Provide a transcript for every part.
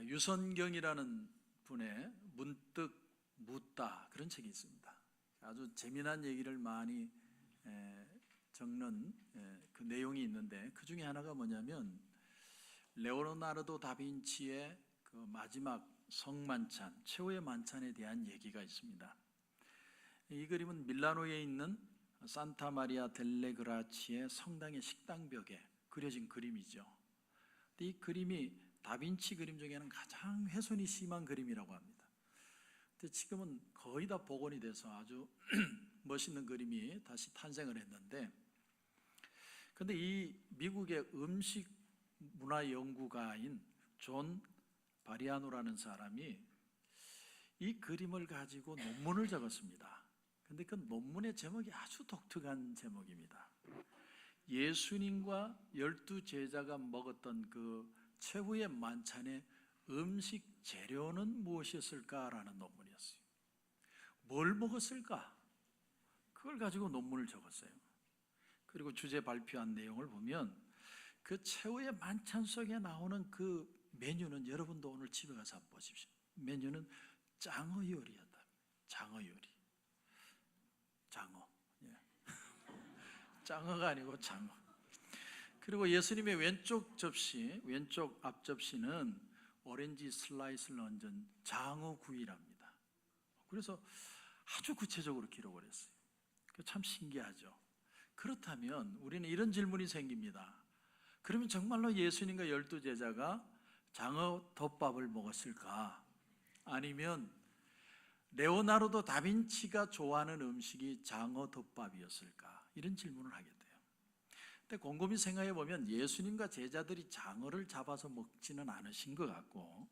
유선경이라는 분의 문득 묻다 그런 책이 있습니다. 아주 재미난 얘기를 많이 적는 그 내용이 있는데, 그 중에 하나가 뭐냐면 레오나르도 다빈치의 그 마지막 성만찬, 최후의 만찬에 대한 얘기가 있습니다. 이 그림은 밀라노에 있는 산타 마리아 델레 그라치의 성당의 식당벽에 그려진 그림이죠. 이 그림이 다빈치 그림 중에는 가장 훼손이 심한 그림이라고 합니다. 근데 지금은 거의 다 복원이 돼서 아주 멋있는 그림이 다시 탄생을 했는데, 근데 이 미국의 음식 문화 연구가인 존 바리아노라는 사람이 이 그림을 가지고 논문을 적었습니다. 근데 그 논문의 제목이 아주 독특한 제목입니다. 예수님과 12제자가 먹었던 그 최후의 만찬의 음식 재료는 무엇이었을까라는 논문이었어요. 뭘 먹었을까? 그걸 가지고 논문을 적었어요. 그리고 주제 발표한 내용을 보면 그 최후의 만찬 속에 나오는 그 메뉴는, 여러분도 오늘 집에 가서 한번 보십시오. 메뉴는 장어 요리였다. 장어 요리. 장어. 장어가 아니고 장어. 그리고 예수님의 왼쪽 접시, 왼쪽 앞 접시는 오렌지 슬라이스를 얹은 장어 구이랍니다. 그래서 아주 구체적으로 기록을 했어요. 참 신기하죠. 그렇다면 우리는 이런 질문이 생깁니다. 그러면 정말로 예수님과 12제자가 장어 덮밥을 먹었을까? 아니면 레오나르도 다빈치가 좋아하는 음식이 장어 덮밥이었을까? 이런 질문을 하게 돼요. 근데 곰곰이 생각해 보면 예수님과 제자들이 장어를 잡아서 먹지는 않으신 것 같고,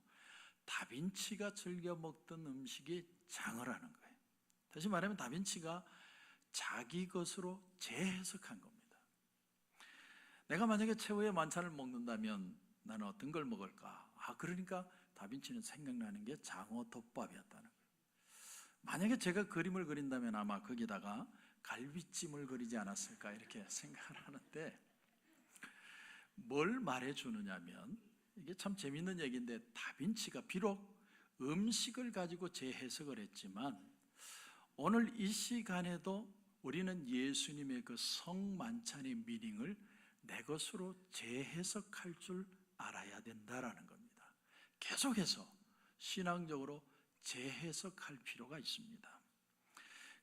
다빈치가 즐겨 먹던 음식이 장어라는 거예요. 다시 말하면 다빈치가 자기 것으로 재해석한 겁니다. 내가 만약에 최후의 만찬을 먹는다면 나는 어떤 걸 먹을까? 그러니까 다빈치는 생각나는 게 장어 덮밥이었다는 거예요. 만약에 제가 그림을 그린다면 아마 거기다가 갈비찜을 그리지 않았을까 이렇게 생각을 하는데, 뭘 말해주느냐면, 이게 참 재밌는 얘기인데, 다빈치가 비록 음식을 가지고 재해석을 했지만 오늘 이 시간에도 우리는 예수님의 그 성만찬의 미닝을 내 것으로 재해석할 줄 알아야 된다라는 겁니다. 계속해서 신앙적으로 재해석할 필요가 있습니다.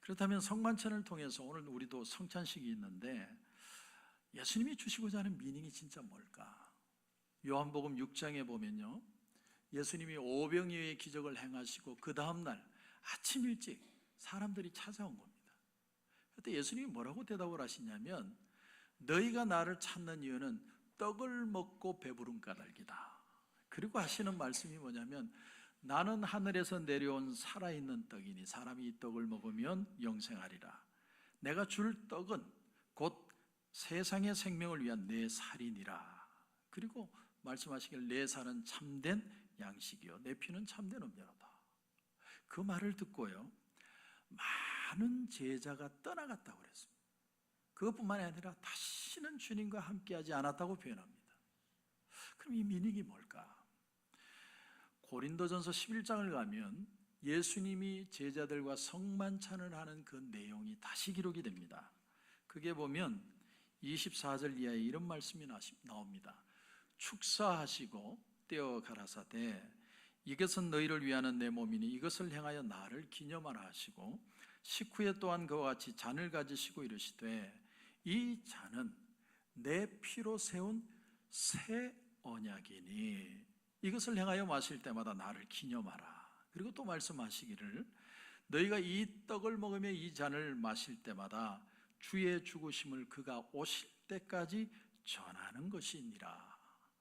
그렇다면 성만찬을 통해서 오늘 우리도 성찬식이 있는데, 예수님이 주시고자 하는 미닝이 진짜 뭘까? 요한복음 6장에 보면요, 예수님이 오병이어의 기적을 행하시고 그 다음날 아침 일찍 사람들이 찾아온 겁니다. 그때 예수님이 뭐라고 대답을 하시냐면, 너희가 나를 찾는 이유는 떡을 먹고 배부른 까닭이다. 그리고 하시는 말씀이 뭐냐면, 나는 하늘에서 내려온 살아있는 떡이니 사람이 이 떡을 먹으면 영생하리라. 내가 줄 떡은 곧 세상의 생명을 위한 내 살이니라. 그리고 말씀하시길, 내 살은 참된 양식이요 내 피는 참된 음료로다. 그 말을 듣고요, 많은 제자가 떠나갔다고 그랬습니다. 그것뿐만이 아니라 다시는 주님과 함께하지 않았다고 표현합니다. 그럼 이 미닝이 뭘까? 고린도전서 11장을 가면 예수님이 제자들과 성만찬을 하는 그 내용이 다시 기록이 됩니다. 그게 보면 24절 이하에 이런 말씀이 나옵니다. 축사하시고 떼어 가라사대, 이것은 너희를 위하는 내 몸이니 이것을 행하여 나를 기념하라 하시고, 식후에 또한 그와 같이 잔을 가지시고 이르시되, 이 잔은 내 피로 세운 새 언약이니 이것을 행하여 마실 때마다 나를 기념하라. 그리고 또 말씀하시기를, 너희가 이 떡을 먹으며 이 잔을 마실 때마다 주의 죽으심을 그가 오실 때까지 전하는 것이니라.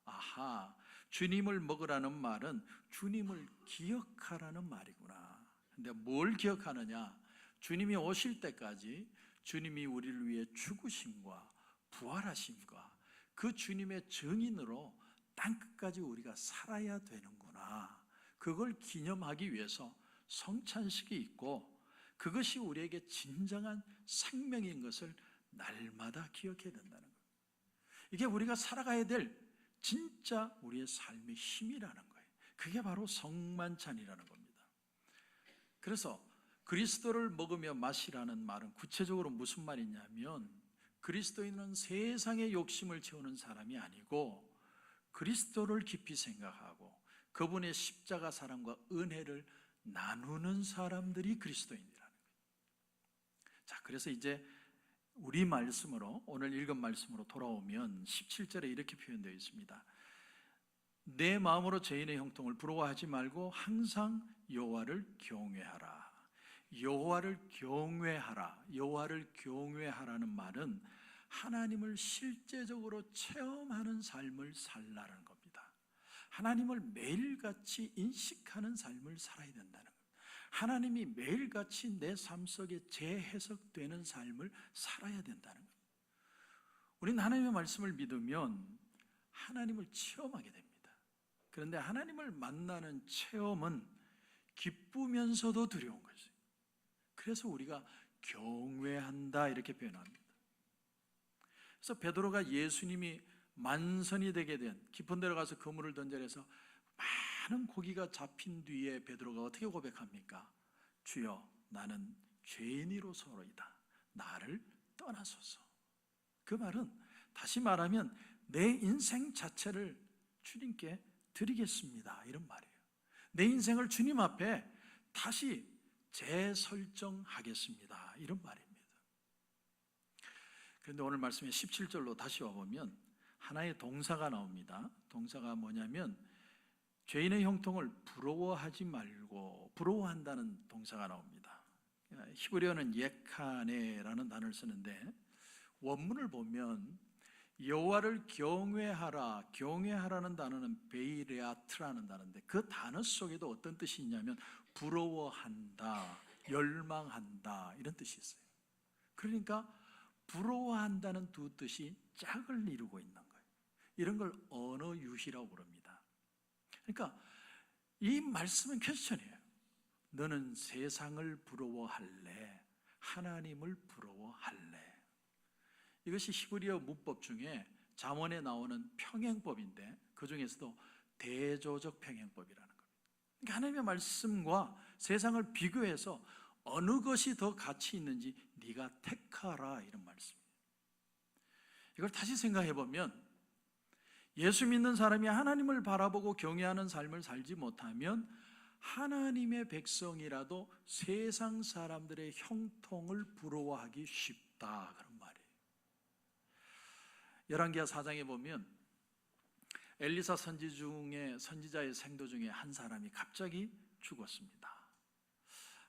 아하, 주님을 먹으라는 말은 주님을 기억하라는 말이구나. 근데 뭘 기억하느냐? 주님이 오실 때까지 주님이 우리를 위해 죽으심과 부활하심과 그 주님의 증인으로 땅끝까지 우리가 살아야 되는구나. 그걸 기념하기 위해서 성찬식이 있고, 그것이 우리에게 진정한 생명인 것을 날마다 기억해야 된다는 거예요. 이게 우리가 살아가야 될 진짜 우리의 삶의 힘이라는 거예요. 그게 바로 성만찬이라는 겁니다. 그래서 그리스도를 먹으며 마시라는 말은 구체적으로 무슨 말이냐면, 그리스도인은 세상의 욕심을 채우는 사람이 아니고 그리스도를 깊이 생각하고 그분의 십자가 사랑과 은혜를 나누는 사람들이 그리스도인이라는 거예요. 자, 그래서 이제 우리 말씀으로, 오늘 읽은 말씀으로 돌아오면 17절에 이렇게 표현되어 있습니다. 내 마음으로 죄인의 형통을 부러워하지 말고 항상 여호와를 경외하라. 여호와를 경외하라. 여호와를 경외하라는 말은 하나님을 실제적으로 체험하는 삶을 살라는 겁니다. 하나님을 매일같이 인식하는 삶을 살아야 된다는 겁니다. 하나님이 매일같이 내 삶 속에 재해석되는 삶을 살아야 된다는 겁니다. 우리는 하나님의 말씀을 믿으면 하나님을 체험하게 됩니다. 그런데 하나님을 만나는 체험은 기쁘면서도 두려운 것이에요. 그래서 우리가 경외한다 이렇게 표현합니다. 그래서 베드로가 예수님이 만선이 되게 된, 깊은 데로 가서 그물을 던져서 해서 많은 고기가 잡힌 뒤에 베드로가 어떻게 고백합니까? 주여, 나는 죄인이로서로이다. 나를 떠나소서. 그 말은 다시 말하면 내 인생 자체를 주님께 드리겠습니다, 이런 말이에요. 내 인생을 주님 앞에 다시 재설정하겠습니다, 이런 말입니다. 그런데 오늘 말씀에 17절로 다시 와보면 하나의 동사가 나옵니다. 동사가 뭐냐면 죄인의 형통을 부러워하지 말고, 부러워한다는 동사가 나옵니다. 히브리어는 예카네라는 단어를 쓰는데 원문을 보면 여호와를 경외하라, 경외하라는 단어는 베이레아트라는 단어인데 그 단어 속에도 어떤 뜻이 있냐면 부러워한다, 열망한다, 이런 뜻이 있어요. 그러니까 부러워한다는 두 뜻이 짝을 이루고 있는 거예요. 이런 걸 언어 유희라고 부릅니다. 그러니까 이 말씀은 퀘스천이에요. 너는 세상을 부러워할래? 하나님을 부러워할래? 이것이 히브리어 문법 중에 잠언에 나오는 평행법인데 그 중에서도 대조적 평행법이라는 겁니다. 그러니까 하나님의 말씀과 세상을 비교해서 어느 것이 더 가치 있는지 네가 택하라, 이런 말씀이에요. 이걸 다시 생각해 보면 예수 믿는 사람이 하나님을 바라보고 경외하는 삶을 살지 못하면 하나님의 백성이라도 세상 사람들의 형통을 부러워하기 쉽다, 그런 말이에요. 열왕기하 4장에 보면 엘리사 선지자의 생도 중에 한 사람이 갑자기 죽었습니다.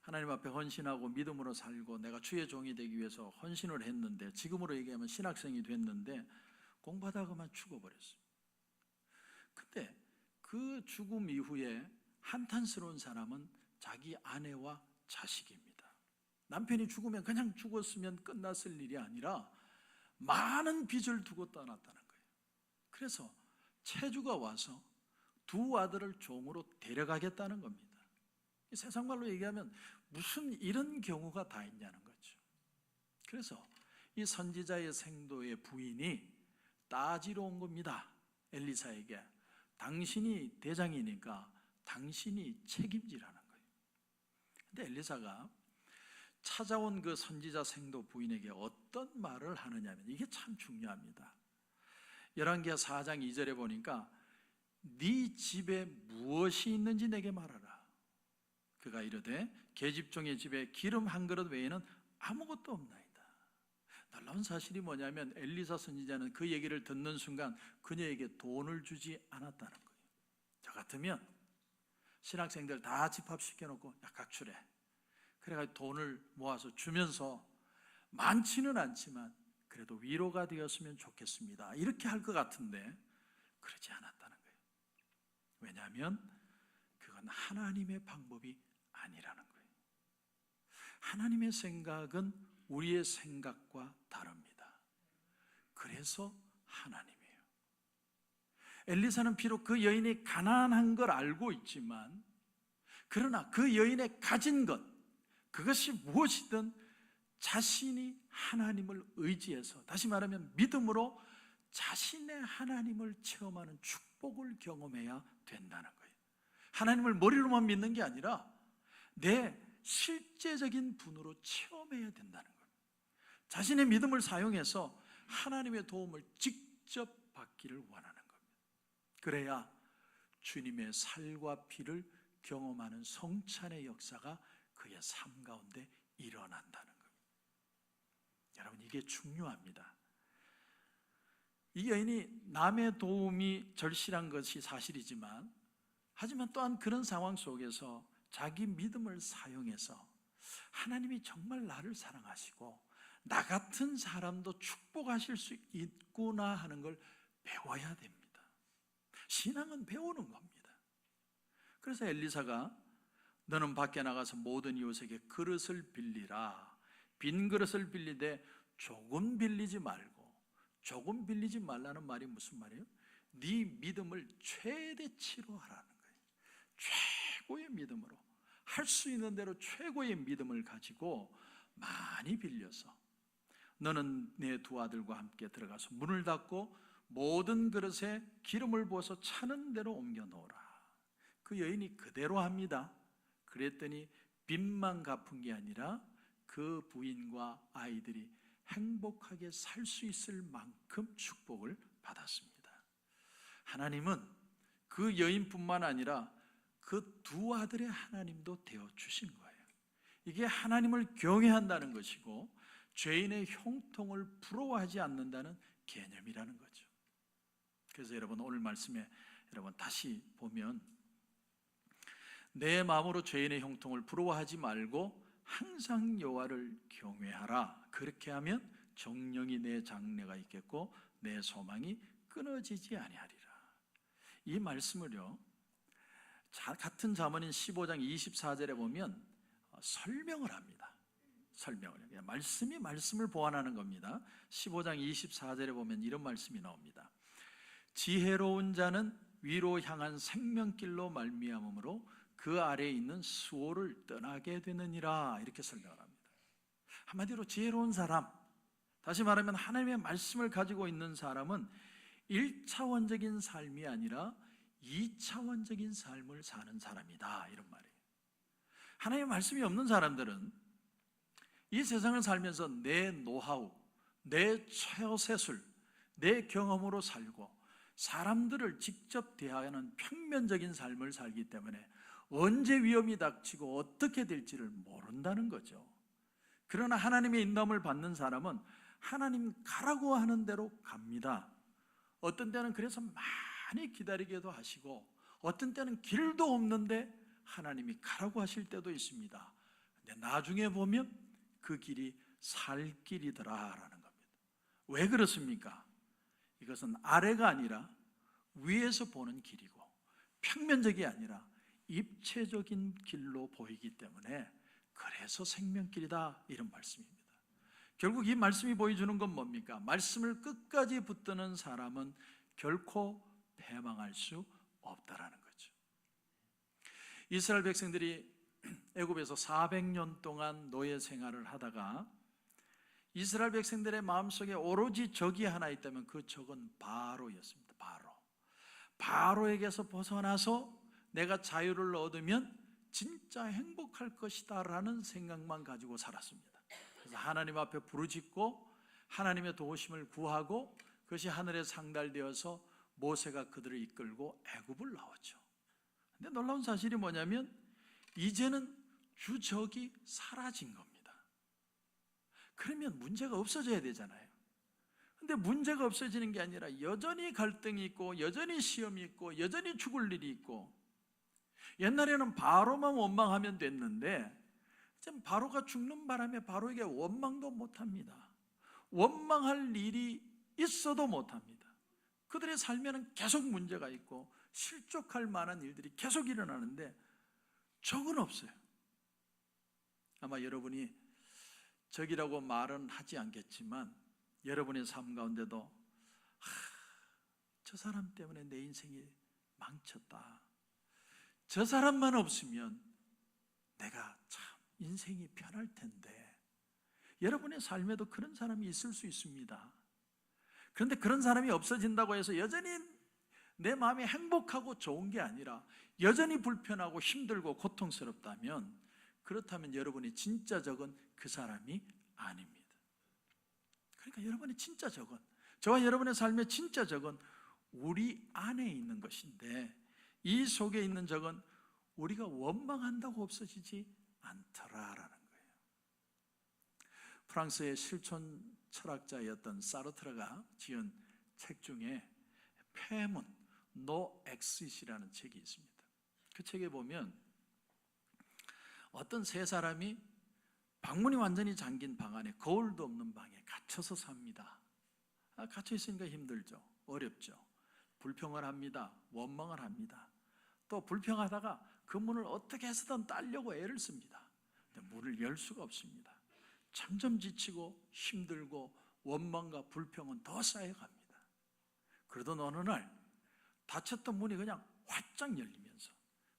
하나님 앞에 헌신하고 믿음으로 살고 내가 주의 종이 되기 위해서 헌신을 했는데, 지금으로 얘기하면 신학생이 됐는데 공부하다가만 죽어버렸어요. 근데 그 죽음 이후에 한탄스러운 사람은 자기 아내와 자식입니다. 남편이 죽으면 그냥 죽었으면 끝났을 일이 아니라 많은 빚을 두고 떠났다는 거예요. 그래서 체주가 와서 두 아들을 종으로 데려가겠다는 겁니다. 세상 말로 얘기하면 무슨 이런 경우가 다 있냐는 거죠. 그래서 이 선지자의 생도의 부인이 따지러 온 겁니다. 엘리사에게 당신이 대장이니까 당신이 책임지라는 거예요. 근데 엘리사가 찾아온 그 선지자 생도 부인에게 어떤 말을 하느냐면 이게 참 중요합니다. 열왕기하 4장 2절에 보니까 네 집에 무엇이 있는지 내게 말하라. 그가 이르되 계집종의 집에 기름 한 그릇 외에는 아무것도 없나이다. 놀라운 사실이 뭐냐면 엘리사 선지자는 그 얘기를 듣는 순간 그녀에게 돈을 주지 않았다는 거예요. 저 같으면 신학생들 다 집합시켜놓고 야, 각출해. 그래가지고 돈을 모아서 주면서 많지는 않지만 그래도 위로가 되었으면 좋겠습니다, 이렇게 할 것 같은데 그러지 않았다는 거예요. 왜냐하면 그건 하나님의 방법이 아니라는 거예요. 하나님의 생각은 우리의 생각과 다릅니다. 그래서 하나님이에요. 엘리사는 비록 그 여인이 가난한 걸 알고 있지만, 그러나 그 여인의 가진 것, 그것이 무엇이든 자신이 하나님을 의지해서, 다시 말하면 믿음으로 자신의 하나님을 체험하는 축복을 경험해야 된다는 거예요. 하나님을 머리로만 믿는 게 아니라 내 실제적인 분으로 체험해야 된다는 거예요. 자신의 믿음을 사용해서 하나님의 도움을 직접 받기를 원하는 겁니다. 그래야 주님의 살과 피를 경험하는 성찬의 역사가 그의 삶 가운데 일어난다는 겁니다. 여러분, 이게 중요합니다. 이 여인이 남의 도움이 절실한 것이 사실이지만, 하지만 또한 그런 상황 속에서 자기 믿음을 사용해서 하나님이 정말 나를 사랑하시고 나 같은 사람도 축복하실 수 있구나 하는 걸 배워야 됩니다. 신앙은 배우는 겁니다. 그래서 엘리사가 너는 밖에 나가서 모든 이웃에게 그릇을 빌리라. 빈 그릇을 빌리되 조금 빌리지 말고. 조금 빌리지 말라는 말이 무슨 말이에요? 네 믿음을 최대치로 하라는 거예요. 최고의 믿음으로, 할 수 있는 대로 최고의 믿음을 가지고 많이 빌려서 너는 내 두 아들과 함께 들어가서 문을 닫고 모든 그릇에 기름을 부어서 차는 대로 옮겨 놓으라. 그 여인이 그대로 합니다. 그랬더니 빚만 갚은 게 아니라 그 부인과 아이들이 행복하게 살 수 있을 만큼 축복을 받았습니다. 하나님은 그 여인뿐만 아니라 그 두 아들의 하나님도 되어 주신 거예요. 이게 하나님을 경외한다는 것이고 죄인의 형통을 부러워하지 않는다는 개념이라는 거죠. 그래서 여러분, 오늘 말씀에 여러분 다시 보면 내 마음으로 죄인의 형통을 부러워하지 말고 항상 여호와를 경외하라. 그렇게 하면 정령이 내 장래가 있겠고 내 소망이 끊어지지 아니하리라. 이 말씀을요, 같은 잠언인 15장 24절에 보면 설명을 합니다. 설명을 해요. 말씀이 말씀을 보완하는 겁니다. 15장 24절에 보면 이런 말씀이 나옵니다. 지혜로운 자는 위로 향한 생명길로 말미암음으로 그 아래에 있는 수호를 떠나게 되느니라. 이렇게 설명을 합니다. 한마디로 지혜로운 사람, 다시 말하면 하나님의 말씀을 가지고 있는 사람은 1차원적인 삶이 아니라 2차원적인 삶을 사는 사람이다, 이런 말이에요. 하나님의 말씀이 없는 사람들은 이 세상을 살면서 내 노하우, 내 처세술, 내 경험으로 살고 사람들을 직접 대하는 평면적인 삶을 살기 때문에 언제 위험이 닥치고 어떻게 될지를 모른다는 거죠. 그러나 하나님의 인도함을 받는 사람은 하나님 가라고 하는 대로 갑니다. 어떤 때는 그래서 많이 기다리게도 하시고, 어떤 때는 길도 없는데 하나님이 가라고 하실 때도 있습니다. 근데 나중에 보면 그 길이 살 길이더라라는 겁니다. 왜 그렇습니까? 이것은 아래가 아니라 위에서 보는 길이고 평면적이 아니라 입체적인 길로 보이기 때문에 그래서 생명길이다, 이런 말씀입니다. 결국 이 말씀이 보여주는 건 뭡니까? 말씀을 끝까지 붙드는 사람은 결코 패망할 수 없다라는 거죠. 이스라엘 백성들이 애굽에서 400년 동안 노예 생활을 하다가 이스라엘 백성들의 마음속에 오로지 적이 하나 있다면 그 적은 바로였습니다. 바로에게서 벗어나서 내가 자유를 얻으면 진짜 행복할 것이다 라는 생각만 가지고 살았습니다. 그래서 하나님 앞에 부르짖고 하나님의 도우심을 구하고 그것이 하늘에 상달되어서 모세가 그들을 이끌고 애굽을 나왔죠. 근데 놀라운 사실이 뭐냐면 이제는 주적이 사라진 겁니다. 그러면 문제가 없어져야 되잖아요. 근데 문제가 없어지는 게 아니라 여전히 갈등이 있고 여전히 시험이 있고 여전히 죽을 일이 있고, 옛날에는 바로만 원망하면 됐는데 지금 바로가 죽는 바람에 바로에게 원망도 못합니다. 원망할 일이 있어도 못합니다. 그들의 삶에는 계속 문제가 있고 실족할 만한 일들이 계속 일어나는데 적은 없어요. 아마 여러분이 적이라고 말은 하지 않겠지만 여러분의 삶 가운데도 저 사람 때문에 내 인생이 망쳤다, 저 사람만 없으면 내가 참 인생이 편할 텐데, 여러분의 삶에도 그런 사람이 있을 수 있습니다. 그런데 그런 사람이 없어진다고 해서 여전히 내 마음이 행복하고 좋은 게 아니라 여전히 불편하고 힘들고 고통스럽다면, 그렇다면 여러분이 진짜 적은 그 사람이 아닙니다. 그러니까 여러분이 진짜 적은, 저와 여러분의 삶의 진짜 적은 우리 안에 있는 것인데, 이 속에 있는 적은 우리가 원망한다고 없어지지 않더라라는 거예요. 프랑스의 실존 철학자였던 사르트르가 지은 책 중에 폐문, No Exit이라는 책이 있습니다. 그 책에 보면 어떤 세 사람이 방문이 완전히 잠긴 방 안에, 거울도 없는 방에 갇혀서 삽니다. 갇혀 있으니까 힘들죠. 어렵죠. 불평을 합니다. 원망을 합니다. 또 불평하다가 그 문을 어떻게 해서든 따려고 애를 씁니다. 근데 문을 열 수가 없습니다. 점점 지치고 힘들고 원망과 불평은 더 쌓여갑니다. 그러던 어느 날 닫혔던 문이 그냥 활짝 열리면서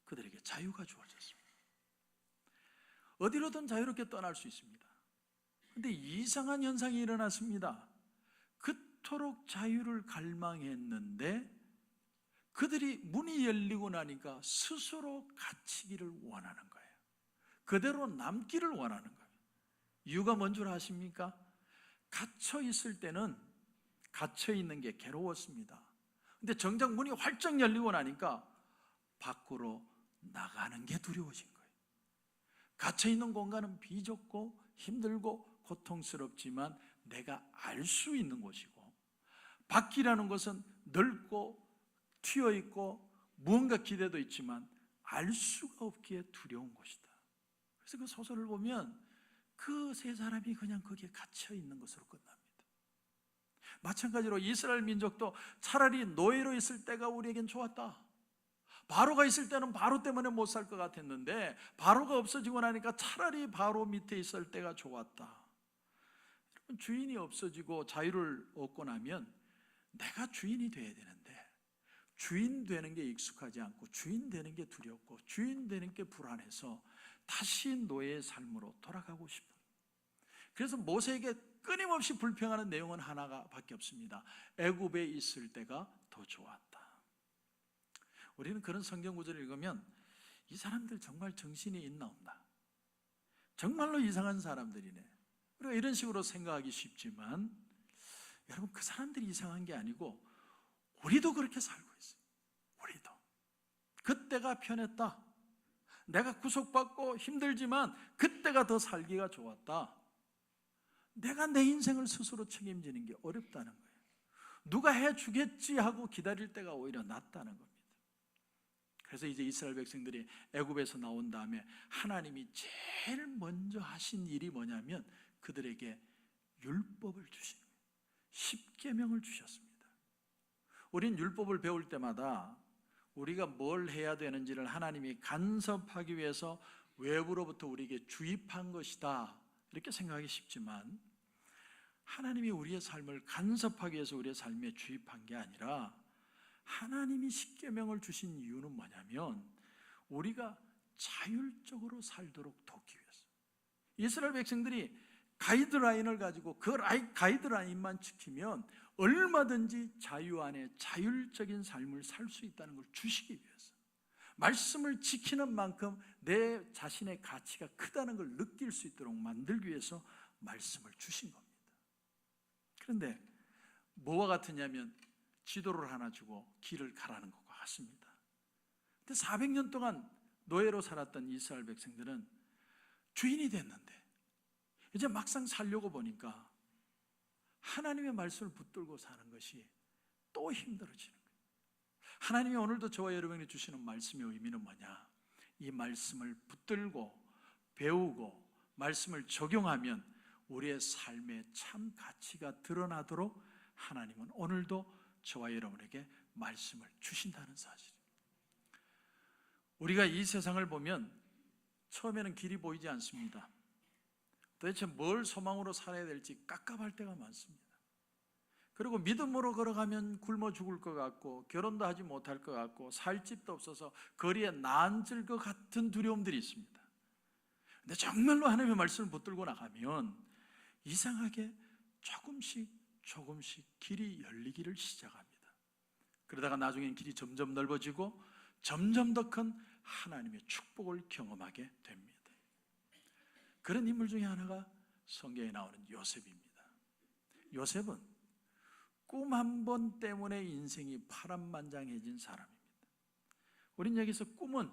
그들에게 자유가 주어졌습니다. 어디로든 자유롭게 떠날 수 있습니다. 그런데 이상한 현상이 일어났습니다. 그토록 자유를 갈망했는데 그들이 문이 열리고 나니까 스스로 갇히기를 원하는 거예요. 그대로 남기를 원하는 거예요. 이유가 뭔 줄 아십니까? 갇혀 있을 때는 갇혀 있는 게 괴로웠습니다. 근데 정작 문이 활짝 열리고 나니까 밖으로 나가는 게 두려워진 거예요. 갇혀 있는 공간은 비좁고 힘들고 고통스럽지만 내가 알 수 있는 곳이고, 밖이라는 것은 넓고 튀어있고 무언가 기대도 있지만 알 수가 없기에 두려운 곳이다. 그래서 그 소설을 보면 그 세 사람이 그냥 거기에 갇혀 있는 것으로 끝납니다. 마찬가지로 이스라엘 민족도 차라리 노예로 있을 때가 우리에겐 좋았다. 바로가 있을 때는 바로 때문에 못 살 것 같았는데 바로가 없어지고 나니까 차라리 바로 밑에 있을 때가 좋았다. 여러분, 주인이 없어지고 자유를 얻고 나면 내가 주인이 돼야 되는데 주인 되는 게 익숙하지 않고 주인 되는 게 두렵고 주인 되는 게 불안해서 다시 노예의 삶으로 돌아가고 싶은, 그래서 모세에게 끊임없이 불평하는 내용은 하나밖에 없습니다. 애굽에 있을 때가 더 좋았다. 우리는 그런 성경 구절을 읽으면 이 사람들 정말 정신이 있나 없나, 정말로 이상한 사람들이네, 우리가 이런 식으로 생각하기 쉽지만 여러분, 그 사람들이 이상한 게 아니고 우리도 그렇게 살고 있어요. 우리도 그때가 편했다, 내가 구속받고 힘들지만 그때가 더 살기가 좋았다, 내가 내 인생을 스스로 책임지는 게 어렵다는 거예요. 누가 해주겠지 하고 기다릴 때가 오히려 낫다는 겁니다. 그래서 이제 이스라엘 백성들이 애굽에서 나온 다음에 하나님이 제일 먼저 하신 일이 뭐냐면 그들에게 율법을 주신 거예요. 십계명을 주셨습니다. 우린 율법을 배울 때마다 우리가 뭘 해야 되는지를 하나님이 간섭하기 위해서 외부로부터 우리에게 주입한 것이다, 이렇게 생각하기 쉽지만 하나님이 우리의 삶을 간섭하기 위해서 우리의 삶에 주입한 게 아니라 하나님이 십계명을 주신 이유는 뭐냐면 우리가 자율적으로 살도록 돕기 위해서. 이스라엘 백성들이 가이드라인을 가지고 그 가이드라인만 지키면 얼마든지 자유 안에 자율적인 삶을 살 수 있다는 걸 주시기 위해서, 말씀을 지키는 만큼 내 자신의 가치가 크다는 걸 느낄 수 있도록 만들기 위해서 말씀을 주신 겁니다. 그런데 뭐와 같으냐면 지도를 하나 주고 길을 가라는 것과 같습니다. 근데 400년 동안 노예로 살았던 이스라엘 백성들은 주인이 됐는데 이제 막상 살려고 보니까 하나님의 말씀을 붙들고 사는 것이 또 힘들어지는 거예요. 하나님이 오늘도 저와 여러분에게 주시는 말씀의 의미는 뭐냐? 이 말씀을 붙들고 배우고 말씀을 적용하면 우리의 삶의 참 가치가 드러나도록 하나님은 오늘도 저와 여러분에게 말씀을 주신다는 사실입니다. 우리가 이 세상을 보면 처음에는 길이 보이지 않습니다. 도대체 뭘 소망으로 살아야 될지 깝깝할 때가 많습니다. 그리고 믿음으로 걸어가면 굶어 죽을 것 같고 결혼도 하지 못할 것 같고 살 집도 없어서 거리에 나앉을 것 같은 두려움들이 있습니다. 근데 정말로 하나님의 말씀을 붙들고 나가면 이상하게 조금씩 길이 열리기를 시작합니다. 그러다가 나중엔 길이 점점 넓어지고 점점 더 큰 하나님의 축복을 경험하게 됩니다. 그런 인물 중에 하나가 성경에 나오는 요셉입니다. 요셉은 꿈 한 번 때문에 인생이 파란만장해진 사람입니다. 우린 여기서 꿈은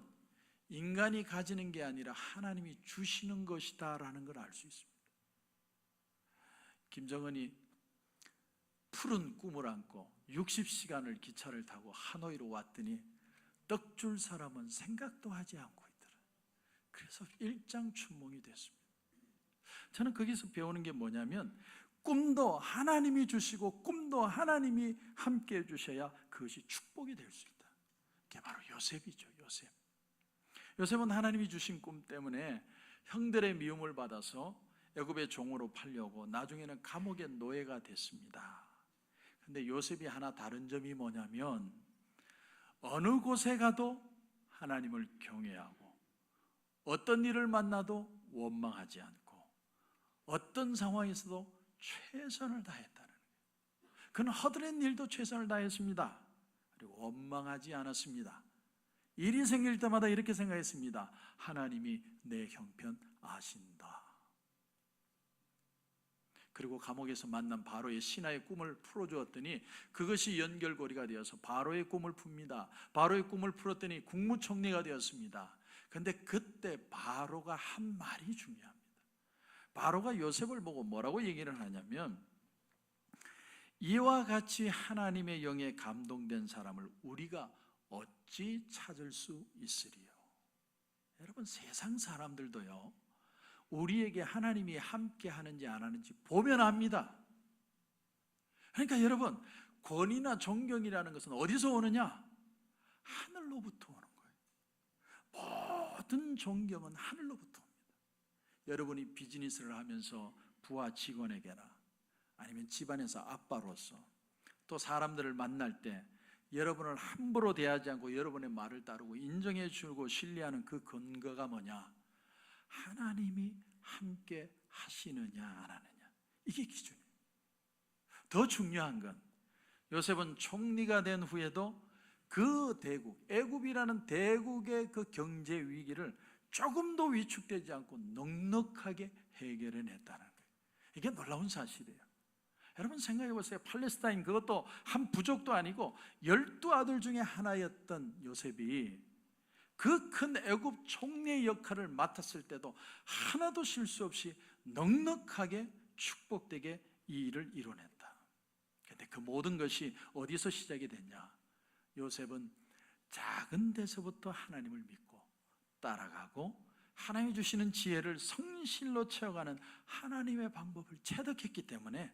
인간이 가지는 게 아니라 하나님이 주시는 것이다 라는 걸 알 수 있습니다. 김정은이 푸른 꿈을 안고 60시간을 기차를 타고 하노이로 왔더니 떡 줄 사람은 생각도 하지 않고 있더라. 그래서 일장춘몽이 됐습니다. 저는 거기서 배우는 게 뭐냐면 꿈도 하나님이 주시고 꿈도 하나님이 함께 해주셔야 그것이 축복이 될 수 있다. 그게 바로 요셉이죠. 요셉은 하나님이 주신 꿈 때문에 형들의 미움을 받아서 애굽의 종으로 팔려고 나중에는 감옥의 노예가 됐습니다. 근데 요셉이 하나 다른 점이 뭐냐면 어느 곳에 가도 하나님을 경외하고 어떤 일을 만나도 원망하지 않고 어떤 상황에서도 최선을 다했다는 거예요. 그는 허드렛 일도 최선을 다했습니다. 그리고 원망하지 않았습니다. 일이 생길 때마다 이렇게 생각했습니다. 하나님이 내 형편 아신다. 그리고 감옥에서 만난 바로의 신하의 꿈을 풀어주었더니 그것이 연결고리가 되어서 바로의 꿈을 풉니다. 바로의 꿈을 풀었더니 국무총리가 되었습니다. 그런데 그때 바로가 한 말이 중요합니다. 바로가 요셉을 보고 뭐라고 얘기를 하냐면 이와 같이 하나님의 영에 감동된 사람을 우리가 어찌 찾을 수 있으리요. 여러분 세상 사람들도요 우리에게 하나님이 함께 하는지 안 하는지 보면 압니다. 그러니까 여러분 권위나 존경이라는 것은 어디서 오느냐? 하늘로부터 오는 거예요. 모든 존경은 하늘로부터 옵니다. 여러분이 비즈니스를 하면서 부하 직원에게나 아니면 집안에서 아빠로서 또 사람들을 만날 때 여러분을 함부로 대하지 않고 여러분의 말을 따르고 인정해 주고 신뢰하는 그 근거가 뭐냐? 하나님이 함께 하시느냐 안 하느냐, 이게 기준이에요. 더 중요한 건 요셉은 총리가 된 후에도 그 대국, 애굽이라는 대국의 그 경제 위기를 조금도 위축되지 않고 넉넉하게 해결해냈다는 거예요. 이게 놀라운 사실이에요. 여러분 생각해 보세요. 팔레스타인 그것도 한 부족도 아니고 12아들 중에 하나였던 요셉이 그 큰 애굽 총리의 역할을 맡았을 때도 하나도 실수 없이 넉넉하게 축복되게 이 일을 이뤄냈다. 그런데 그 모든 것이 어디서 시작이 됐냐? 요셉은 작은 데서부터 하나님을 믿고 따라가고 하나님이 주시는 지혜를 성실로 채워가는 하나님의 방법을 체득했기 때문에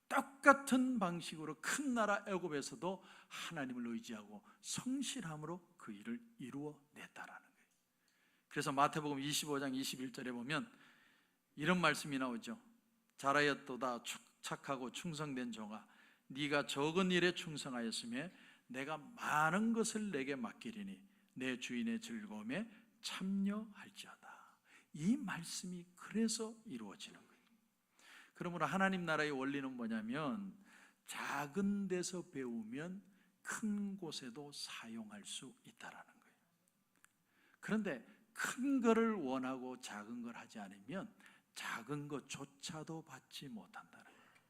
똑같은 방식으로 큰 나라 애굽에서도 하나님을 의지하고 성실함으로 그 일을 이루어냈다라는 거예요. 그래서 마태복음 25장 21절에 보면 이런 말씀이 나오죠. 잘하였도다 착하고 충성된 종아, 네가 적은 일에 충성하였으며 내가 많은 것을 내게 맡기리니 내 주인의 즐거움에 참여할지어다. 이 말씀이 그래서 이루어지는 거예요. 그러므로 하나님 나라의 원리는 뭐냐면 작은 데서 배우면 큰 곳에도 사용할 수 있다라는 거예요. 그런데 큰 거를 원하고 작은 걸 하지 않으면 작은 것조차도 받지 못한다는 거예요.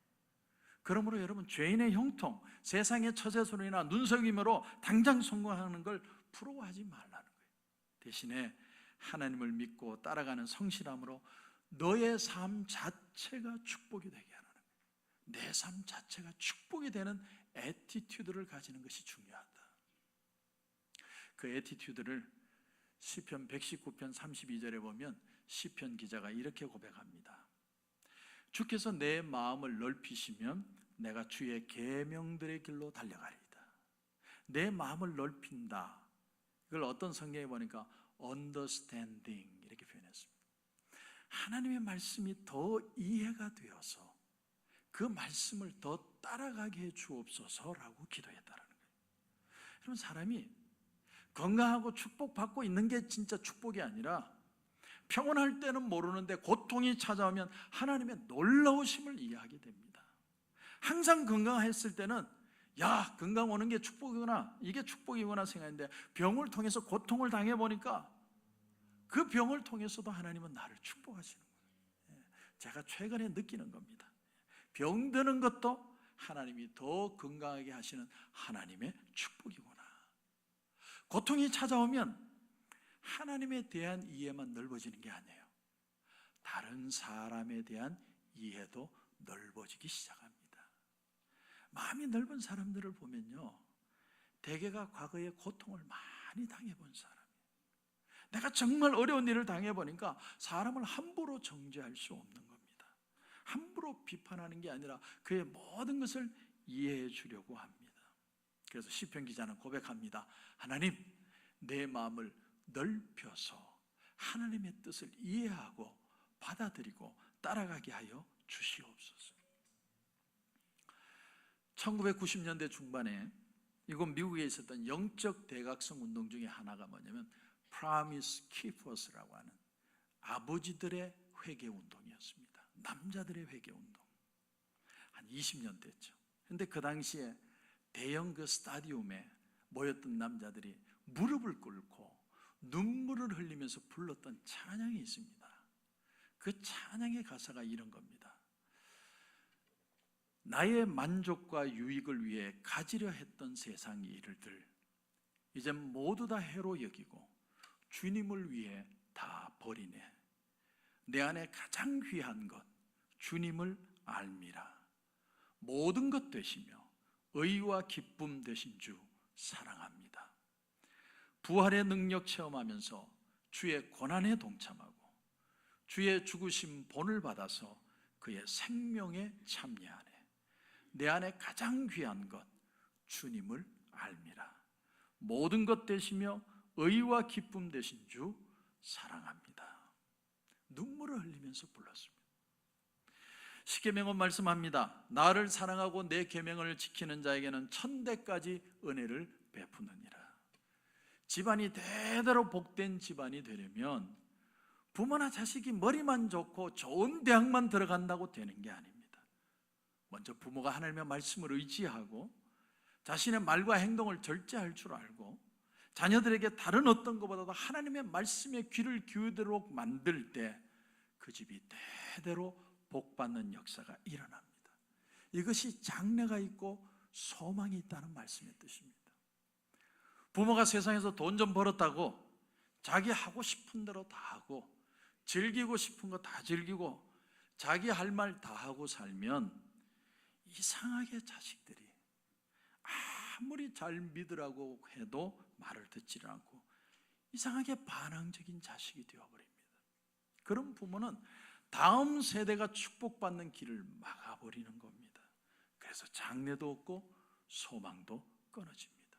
그러므로 여러분 죄인의 형통, 세상의 처세술이나 눈속임으로 당장 성공하는 걸 부러워하지 말라는 거예요. 대신에 하나님을 믿고 따라가는 성실함으로 너의 삶 자체가 축복이 되게 하는 거예요. 내 삶 자체가 축복이 되는 애티튜드를 가지는 것이 중요하다. 그 애티튜드를 시편 119편 32절에 보면 시편 기자가 이렇게 고백합니다. 주께서 내 마음을 넓히시면 내가 주의 계명들의 길로 달려가리이다. 내 마음을 넓힌다. 이걸 어떤 성경에 보니까 understanding 이렇게 표현했습니다. 하나님의 말씀이 더 이해가 되어서 그 말씀을 더 따라가게 해 주옵소서라고 기도했다라는 거예요. 여러분 사람이 건강하고 축복받고 있는 게 진짜 축복이 아니라 평온할 때는 모르는데 고통이 찾아오면 하나님의 놀라우심을 이해하게 됩니다. 항상 건강했을 때는 야, 건강 오는 게 축복이구나, 이게 축복이구나 생각했는데 병을 통해서 고통을 당해보니까 그 병을 통해서도 하나님은 나를 축복하시는 거예요. 제가 최근에 느끼는 겁니다. 병드는 것도 하나님이 더 건강하게 하시는 하나님의 축복이구나. 고통이 찾아오면 하나님에 대한 이해만 넓어지는 게 아니에요. 다른 사람에 대한 이해도 넓어지기 시작합니다. 마음이 넓은 사람들을 보면요, 대개가 과거에 고통을 많이 당해본 사람이에요. 내가 정말 어려운 일을 당해보니까 사람을 함부로 정죄할 수 없는 겁니다. 함부로 비판하는 게 아니라 그의 모든 것을 이해해 주려고 합니다. 그래서 시편 기자는 고백합니다. 하나님, 내 마음을 넓혀서 하나님의 뜻을 이해하고 받아들이고 따라가게 하여 주시옵소서. 1990년대 중반에 이곳 미국에 있었던 영적 대각성 운동 중에 하나가 뭐냐면 Promise Keepers라고 하는 아버지들의 회개 운동이었습니다. 남자들의 회개 운동. 한 20년 됐죠. 근데 그 당시에 대형 그 스타디움에 모였던 남자들이 무릎을 꿇고 눈물을 흘리면서 불렀던 찬양이 있습니다. 그 찬양의 가사가 이런 겁니다. 나의 만족과 유익을 위해 가지려 했던 세상 일들 이제 모두 다 해로 여기고 주님을 위해 다 버리네. 내 안에 가장 귀한 것 주님을 알미라. 모든 것 되시며 의와 기쁨 되신 주 사랑합니다. 부활의 능력 체험하면서 주의 고난에 동참하고 주의 죽으심 본을 받아서 그의 생명에 참여하네. 내 안에 가장 귀한 것 주님을 알미라. 모든 것 되시며 의와 기쁨 되신 주 사랑합니다. 눈물을 흘리면서 불렀습니다. 십계명은 말씀합니다. 나를 사랑하고 내 계명을 지키는 자에게는 천대까지 은혜를 베푸느니라. 집안이 대대로 복된 집안이 되려면 부모나 자식이 머리만 좋고 좋은 대학만 들어간다고 되는 게 아닙니다. 먼저 부모가 하나님의 말씀을 의지하고 자신의 말과 행동을 절제할 줄 알고 자녀들에게 다른 어떤 것보다도 하나님의 말씀에 귀를 기울이도록 만들 때 그 집이 대대로 복받는 역사가 일어납니다. 이것이 장래가 있고 소망이 있다는 말씀의 뜻입니다. 부모가 세상에서 돈 좀 벌었다고 자기 하고 싶은 대로 다 하고 즐기고 싶은 거 다 즐기고 자기 할 말 다 하고 살면 이상하게 자식들이 아무리 잘 믿으라고 해도 말을 듣지 않고 이상하게 반항적인 자식이 되어버립니다. 그런 부모는 다음 세대가 축복받는 길을 막아버리는 겁니다. 그래서 장래도 없고 소망도 끊어집니다.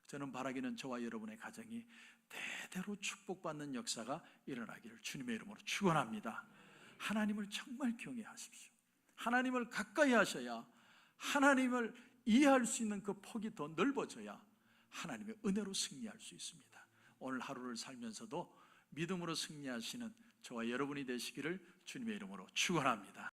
저는 바라기는 저와 여러분의 가정이 대대로 축복받는 역사가 일어나기를 주님의 이름으로 축원합니다. 하나님을 정말 경외하십시오. 하나님을 가까이 하셔야 하나님을 이해할 수 있는 그 폭이 더 넓어져야 하나님의 은혜로 승리할 수 있습니다. 오늘 하루를 살면서도 믿음으로 승리하시는 저와 여러분이 되시기를 주님의 이름으로 축원합니다.